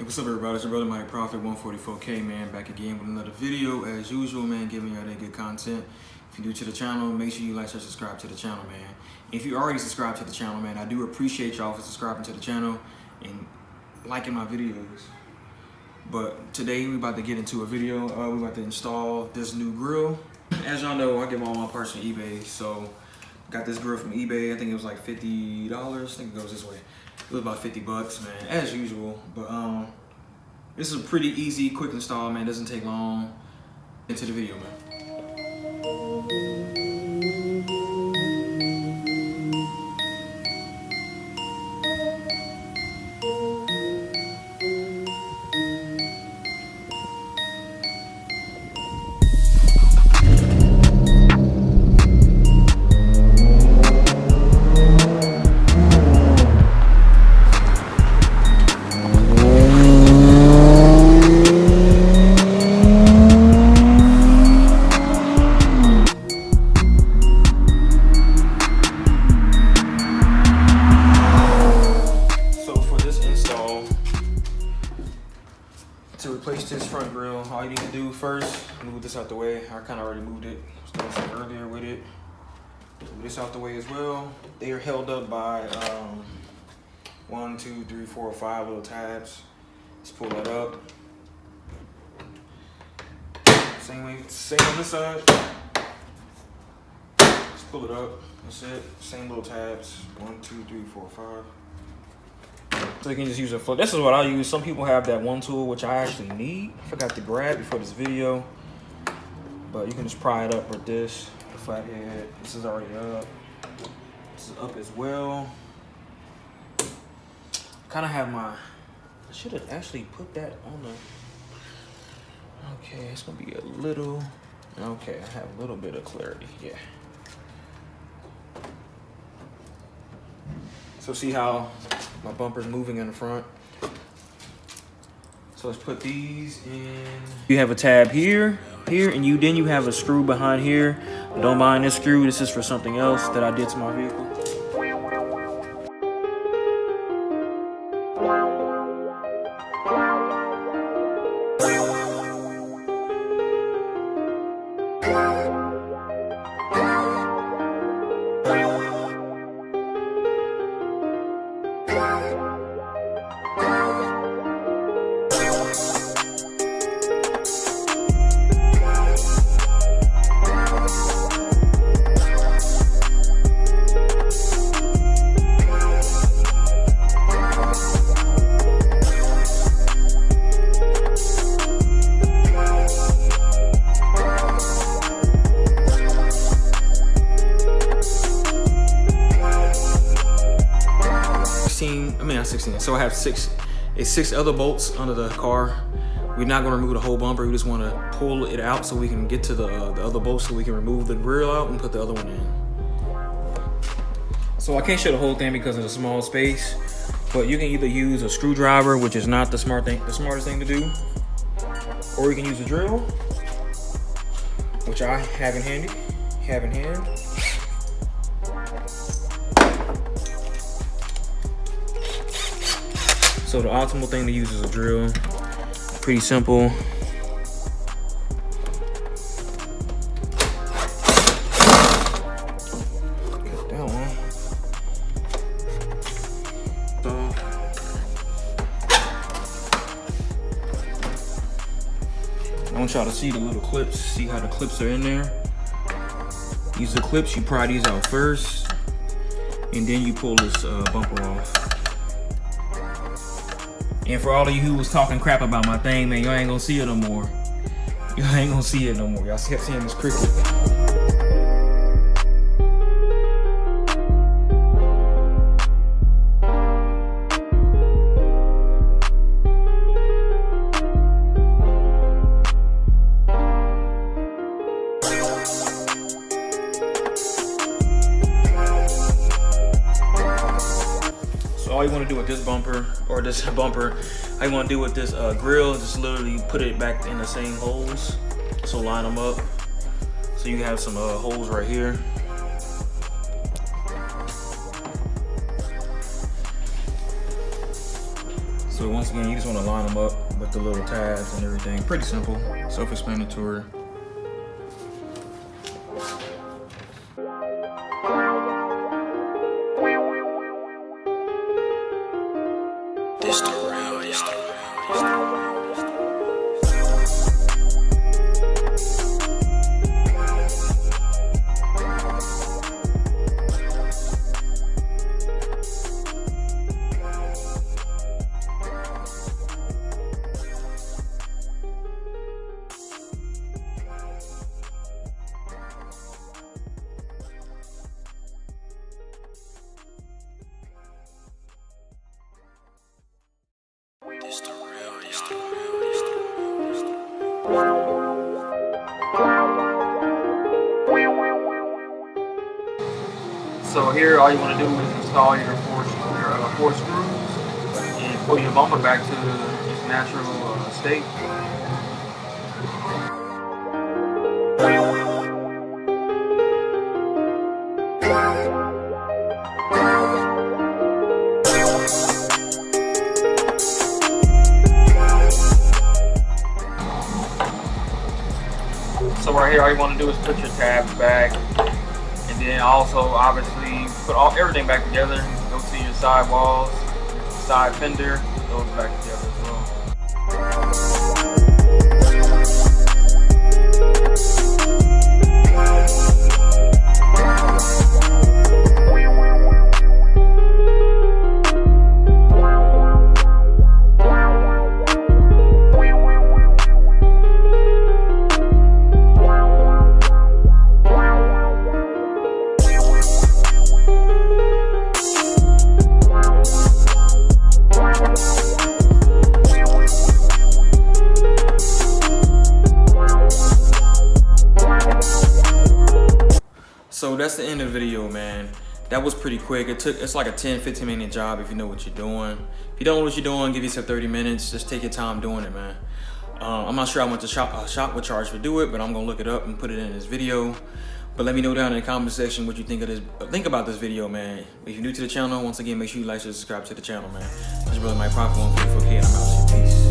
What's up, everybody? It's your brother Mike Profit 144K, man, back again with another video as usual, man, giving y'all that good content. If you're new to the channel, make sure you like, share, subscribe to the channel, man. If you already subscribed to the channel, man, I do appreciate y'all for subscribing to the channel and liking my videos. But today we about to get into a video. We about to install this new grill. As y'all know, I get all my parts from eBay, so got this grill from eBay. I think it was like $50. I think it goes this way. It was about 50 bucks, man, as usual. But this is a pretty easy, quick install, man. Doesn't take long. Into the video, man. To replace this front grill, all you need to do first, move this out the way. I kind of already moved it. I was doing some earlier with it. Move this out the way as well. They are held up by 1, 2, 3, 4, 5 little tabs. Let's pull that up. Same way, same on this side. Let's pull it up. That's it. Same little tabs. 1, 2, 3, 4, 5. So you can just use a foot. This is what I use. Some people have that one tool, which I actually need. I forgot to grab before this video. But you can just pry it up with this. The flathead. This is already up. This is up as well. Kind of have my... I should have actually put that on the... Okay, it's going to be a little... Okay, I have a little bit of clarity. Yeah. So see how my bumper's moving in the front. So let's put these in. You have a tab here, and then you have a screw behind here. Don't mind this screw. This is for something else that I did to my vehicle. Not 16. So I have six other bolts under the car. We're not going to remove the whole bumper. We just want to pull it out so we can get to the other bolts, so we can remove the grill out and put the other one in. So I can't show the whole thing because of the small space, but you can either use a screwdriver, which is not the smartest thing to do, or you can use a drill, which I have in hand. So the optimal thing to use is a drill. Pretty simple. Got that one. I want y'all to see the little clips. See how the clips are in there. Use the clips. You pry these out first, and then you pull this bumper off. And for all of you who was talking crap about my thing, man, y'all ain't gonna see it no more. Y'all ain't gonna see it no more. Y'all kept seeing this cricket. All you want to do with this bumper, or this bumper, all you want to do with this grill, just literally put it back in the same holes. So line them up. So you have some holes right here. So once again, you just want to line them up with the little tabs and everything. Pretty simple, self-explanatory. This the real, So here, all you want to do is install your four screws and pull your bumper back to its natural state. So right here, all you want to do is put your tabs back, and then also obviously put everything back together. Go to your side walls, side fender, those back together as well. So that's the end of the video, man. That was pretty quick. It's like a 10-15 minute job if you know what you're doing. If you don't know what you're doing, give yourself 30 minutes. Just take your time doing it, man. I'm not sure how much a shop would charge to do it, but I'm gonna look it up and put it in this video. But let me know down in the comment section what you think of this. Think about this video, man. If you're new to the channel, once again, make sure you like and subscribe to the channel, man. This is brother Mike Prophet 144K, and I'm out. Peace.